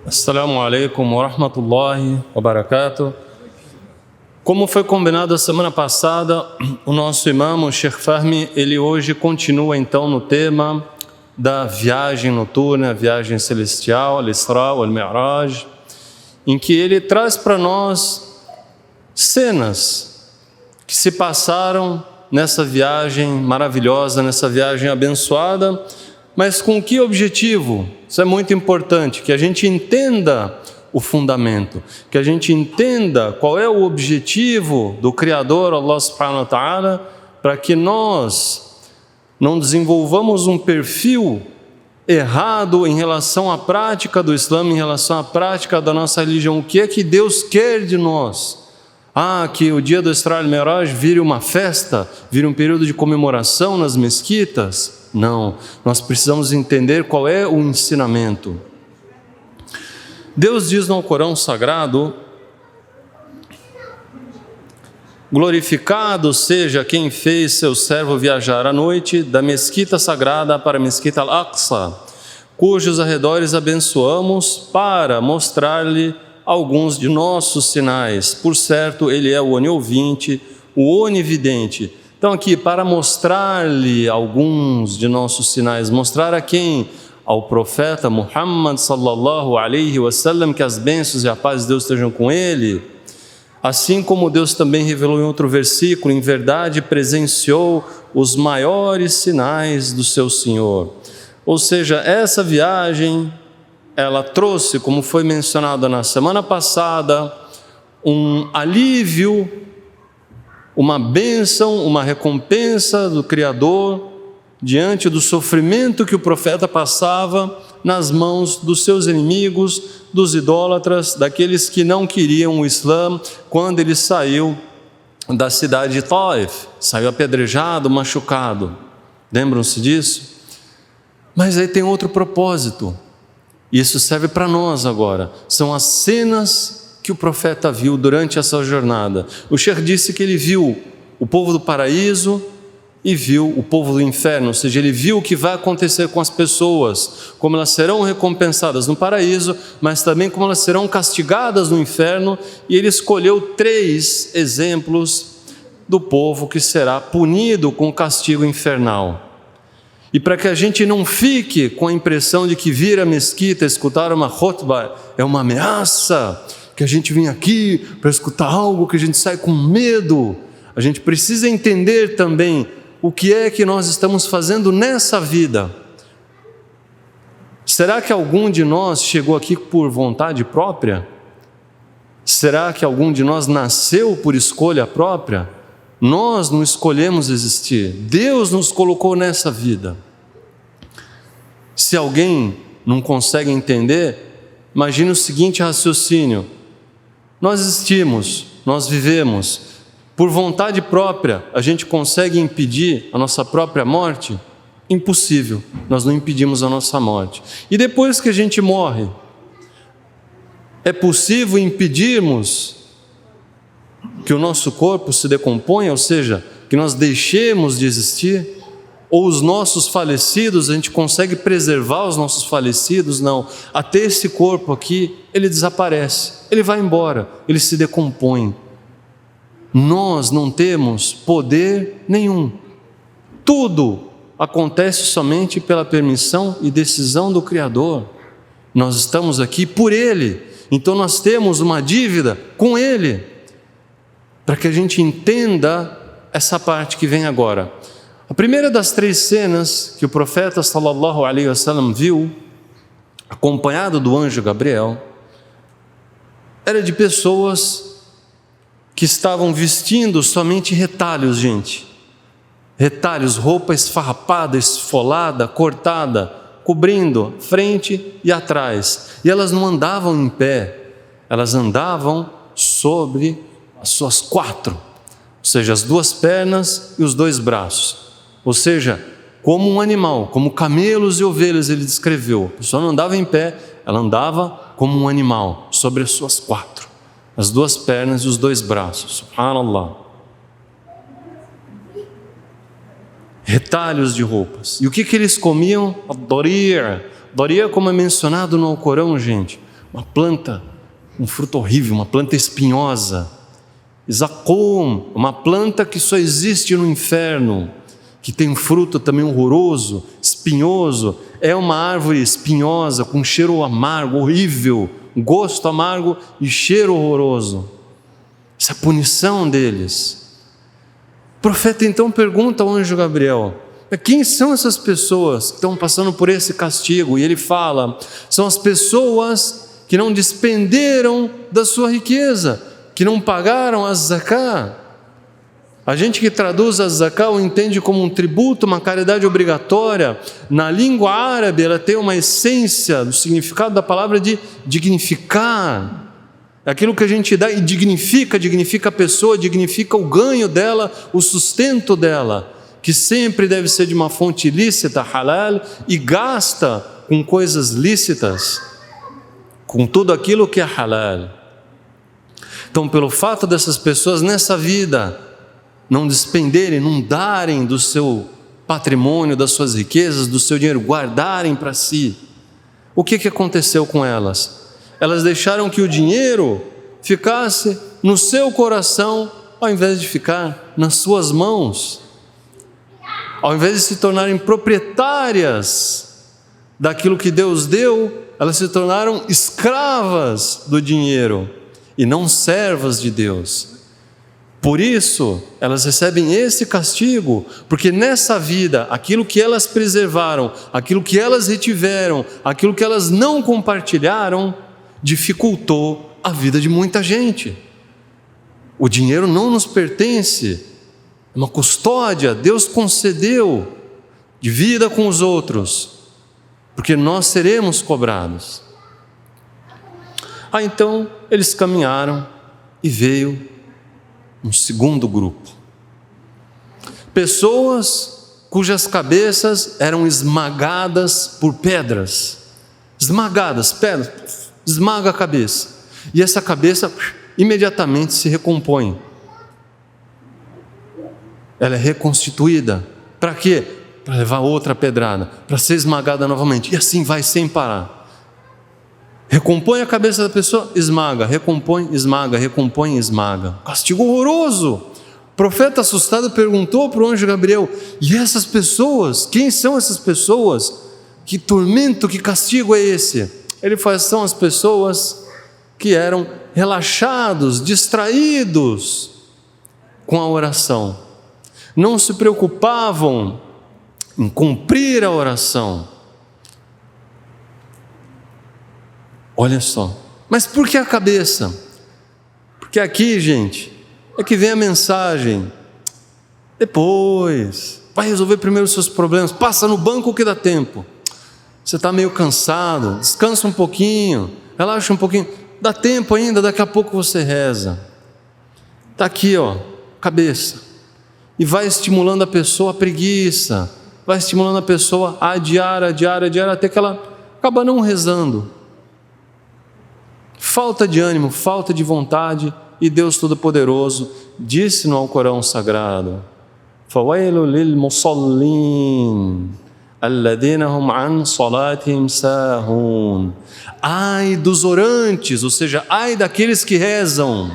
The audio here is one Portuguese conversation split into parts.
Assalamu alaikum wa rahmatullahi wa barakatuh. Como foi combinado a semana passada, o nosso imam, o Sheikh Fahmi, ele hoje continua então no tema da viagem noturna, viagem celestial, al-Isra wal-Mi'raj, em que ele traz para nós cenas que se passaram nessa viagem maravilhosa, nessa viagem abençoada. Mas com que objetivo? Isso é muito importante, que a gente entenda o fundamento, que a gente entenda qual é o objetivo do Criador, Allah subhanahu wa ta'ala, para que nós não desenvolvamos um perfil errado em relação à prática do Islã, em relação à prática da nossa religião. O que é que Deus quer de nós? Que o dia do Isra al-Mi'raj vire uma festa, vire um período de comemoração nas mesquitas? Não, nós precisamos entender qual é o ensinamento. Deus diz no Corão Sagrado: glorificado seja quem fez seu servo viajar à noite da mesquita sagrada para a mesquita Al-Aqsa, cujos arredores abençoamos para mostrar-lhe alguns de nossos sinais. Por certo, ele é o oniovinte, o onividente. Então aqui, para mostrar-lhe alguns de nossos sinais, mostrar a quem? Ao profeta Muhammad sallallahu alaihi wasallam, que as bênçãos e a paz de Deus estejam com ele. Assim como Deus também revelou em outro versículo, em verdade presenciou os maiores sinais do seu Senhor. Ou seja, essa viagem, ela trouxe, como foi mencionado na semana passada, um alívio, uma bênção, uma recompensa do Criador diante do sofrimento que o profeta passava nas mãos dos seus inimigos, dos idólatras, daqueles que não queriam o Islã, quando ele saiu da cidade de Taif, saiu apedrejado, machucado. Lembram-se disso? Mas aí tem outro propósito. Isso serve para nós agora. São as cenas que o profeta viu durante essa jornada. O Sheikh disse que ele viu o povo do paraíso e viu o povo do inferno, ou seja, ele viu o que vai acontecer com as pessoas, como elas serão recompensadas no paraíso, mas também como elas serão castigadas no inferno, e ele escolheu 3 exemplos do povo que será punido com o castigo infernal. E para que a gente não fique com a impressão de que vir à mesquita, escutar uma khutbah, é uma ameaça, que a gente vem aqui para escutar algo que a gente sai com medo, a gente precisa entender também o que é que nós estamos fazendo nessa vida. Será que algum de nós chegou aqui por vontade própria? Será que algum de nós nasceu por escolha própria? Nós não escolhemos existir, Deus nos colocou nessa vida. Se alguém não consegue entender, imagine o seguinte raciocínio: nós existimos, nós vivemos, por vontade própria, a gente consegue impedir a nossa própria morte? Impossível, nós não impedimos a nossa morte. E depois que a gente morre, é possível impedirmos que o nosso corpo se decomponha, ou seja, que nós deixemos de existir? Ou os nossos falecidos, a gente consegue preservar os nossos falecidos? Não, até esse corpo aqui, ele desaparece, ele vai embora, ele se decompõe. Nós não temos poder nenhum, tudo acontece somente pela permissão e decisão do Criador. Nós estamos aqui por Ele, então nós temos uma dívida com Ele, para que a gente entenda essa parte que vem agora. A primeira das 3 cenas que o profeta sallallahu alaihi wasallam viu, acompanhado do anjo Gabriel, era de pessoas que estavam vestindo somente retalhos, gente. Retalhos, roupa esfarrapada, esfolada, cortada, cobrindo frente e atrás. E elas não andavam em pé, elas andavam sobre as suas 4, ou seja, as 2 pernas e os 2 braços. Ou seja, como um animal, como camelos e ovelhas, ele descreveu. A pessoa não andava em pé, ela andava como um animal, sobre as suas 4. As 2 pernas e os 2 braços. Subhanallah. Retalhos de roupas. E o que eles comiam? Ad-darir'. Darir', como é mencionado no Alcorão, gente. uma planta, um fruto horrível, uma planta espinhosa. Zakum, uma planta que só existe no inferno, que tem um fruto também horroroso, espinhoso. É uma árvore espinhosa, com cheiro amargo, horrível, gosto amargo e cheiro horroroso. Essa é a punição deles. O profeta então pergunta ao anjo Gabriel: quem são essas pessoas que estão passando por esse castigo? E ele fala: são as pessoas que não despenderam da sua riqueza, que não pagaram a zaká. A gente que traduz a zaká o entende como um tributo, uma caridade obrigatória. Na língua árabe ela tem uma essência, do significado da palavra de dignificar. Aquilo que a gente dá e dignifica a pessoa, dignifica o ganho dela, o sustento dela, que sempre deve ser de uma fonte lícita, halal, e gasta com coisas lícitas, com tudo aquilo que é halal. Então, pelo fato dessas pessoas nessa vida não despenderem, não darem do seu patrimônio, das suas riquezas, do seu dinheiro, guardarem para si, o que aconteceu com elas? Elas deixaram que o dinheiro ficasse no seu coração, ao invés de ficar nas suas mãos. Ao invés de se tornarem proprietárias daquilo que Deus deu, elas se tornaram escravas do dinheiro e não servas de Deus. Por isso, elas recebem esse castigo, porque nessa vida, aquilo que elas preservaram, aquilo que elas retiveram, aquilo que elas não compartilharam, dificultou a vida de muita gente. O dinheiro não nos pertence, é uma custódia, Deus concedeu, divida com os outros, porque nós seremos cobrados. Então eles caminharam e veio um segundo grupo. Pessoas cujas cabeças eram esmagadas por pedras. Esmagadas, pedras, esmaga a cabeça. E essa cabeça imediatamente se recompõe. Ela é reconstituída. Para quê? Para levar outra pedrada, para ser esmagada novamente. E assim vai sem parar. Recompõe a cabeça da pessoa, esmaga, recompõe, esmaga, recompõe, esmaga. Castigo horroroso. O profeta assustado perguntou para o anjo Gabriel: e essas pessoas? Quem são essas pessoas? Que tormento, que castigo é esse? Ele fala: são as pessoas que eram relaxados, distraídos com a oração. Não se preocupavam em cumprir a oração. Olha só, mas por que a cabeça? Porque aqui, gente, é que vem a mensagem. Depois, vai resolver primeiro os seus problemas, passa no banco que dá tempo. Você está meio cansado, descansa um pouquinho, relaxa um pouquinho, dá tempo ainda, daqui a pouco você reza. Está aqui, ó, cabeça. E vai estimulando a pessoa a preguiça, vai estimulando a pessoa a adiar, até que ela acaba não rezando. Falta de ânimo, falta de vontade, e Deus Todo-Poderoso disse no Alcorão Sagrado: فَوَيْلٌ لِلْمُصَلِّينَ الَّذِينَ هُمْ عَنْ صَلَاتِهِمْ سَاهُونَ. Ai dos orantes, ou seja, ai daqueles que rezam,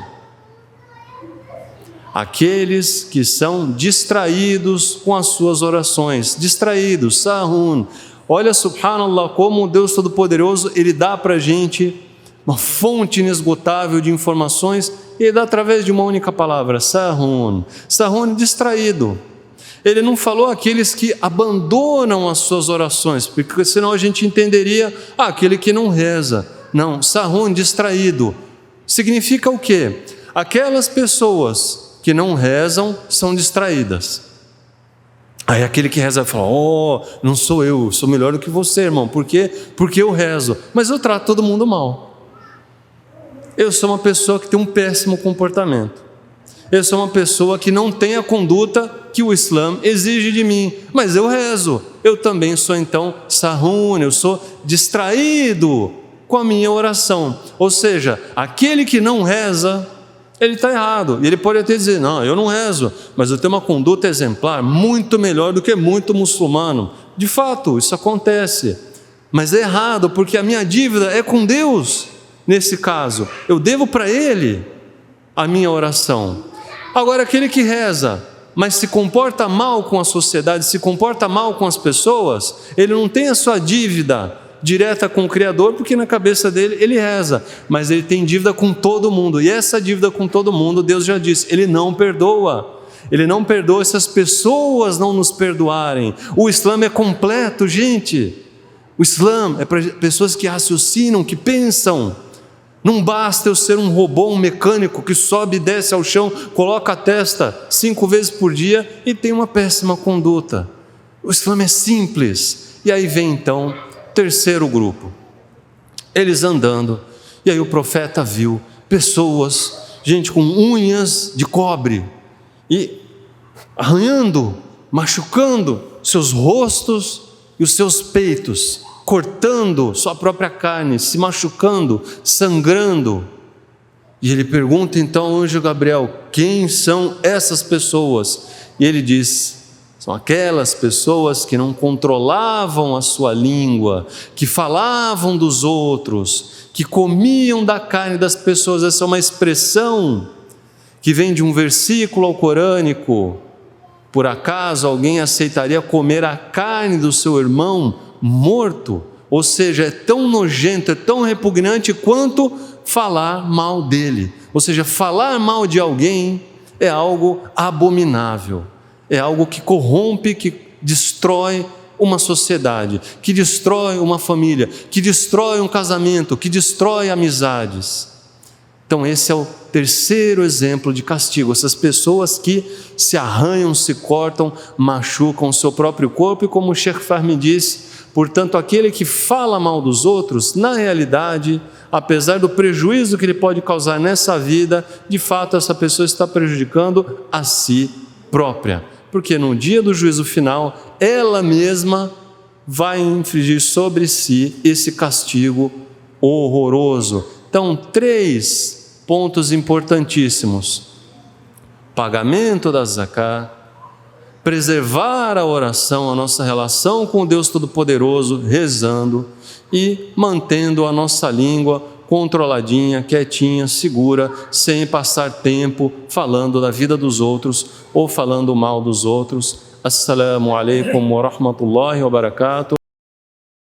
aqueles que são distraídos com as suas orações, distraídos, sahun. Olha, subhanallah, como o Deus Todo-Poderoso, Ele dá para a gente uma fonte inesgotável de informações, e Ele dá através de uma única palavra: sahun. Sahun, distraído. Ele não falou aqueles que abandonam as suas orações, porque senão a gente entenderia aquele que não reza. Não, sahun, distraído. Significa o quê? Aquelas pessoas que não rezam são distraídas. Aí aquele que reza fala: oh, não sou eu sou melhor do que você, irmão. Por quê? Porque eu rezo, mas eu trato todo mundo mal. Eu sou uma pessoa que tem um péssimo comportamento. Eu sou uma pessoa que não tem a conduta que o Islã exige de mim, mas eu rezo. Eu também sou então sahun, eu sou distraído com a minha oração. Ou seja, aquele que não reza, ele está errado. E ele pode até dizer: não, eu não rezo, mas eu tenho uma conduta exemplar, muito melhor do que muito muçulmano. De fato, isso acontece. Mas é errado, porque a minha dívida é com Deus. nesse caso, eu devo para ele a minha oração. Agora, aquele que reza, mas se comporta mal com a sociedade, se comporta mal com as pessoas, ele não tem a sua dívida direta com o Criador, porque na cabeça dele ele reza, mas ele tem dívida com todo mundo, e essa dívida com todo mundo, Deus já disse, ele não perdoa. Ele não perdoa se as pessoas não nos perdoarem. O Islã é completo, gente. O Islã é para pessoas que raciocinam, que pensam. Não basta eu ser um robô, um mecânico que sobe e desce ao chão, coloca a testa 5 vezes por dia e tem uma péssima conduta. O Islã é simples. E aí vem então o terceiro grupo. Eles andando, e aí o profeta viu pessoas, gente com unhas de cobre, e arranhando, machucando seus rostos e os seus peitos, cortando sua própria carne, se machucando, sangrando. E ele pergunta então ao anjo Gabriel: quem são essas pessoas? E ele diz: são aquelas pessoas que não controlavam a sua língua, que falavam dos outros, que comiam da carne das pessoas. Essa é uma expressão que vem de um versículo alcorânico. Por acaso alguém aceitaria comer a carne do seu irmão morto? Ou seja, é tão nojento, é tão repugnante quanto falar mal dele. Ou seja, falar mal de alguém é algo abominável, é algo que corrompe, que destrói uma sociedade, que destrói uma família, que destrói um casamento, que destrói amizades. Então esse é o terceiro exemplo de castigo, essas pessoas que se arranham, se cortam, machucam o seu próprio corpo, e como o Sheikh Fahmy diz, portanto, aquele que fala mal dos outros, na realidade, apesar do prejuízo que ele pode causar nessa vida, de fato essa pessoa está prejudicando a si própria, porque no dia do juízo final, ela mesma vai infligir sobre si esse castigo horroroso. Então, 3 pontos importantíssimos: pagamento da zaká, preservar a oração, a nossa relação com Deus Todo-Poderoso, rezando e mantendo a nossa língua controladinha, quietinha, segura, sem passar tempo falando da vida dos outros ou falando mal dos outros. Assalamu alaikum wa rahmatullahi wa barakatuh.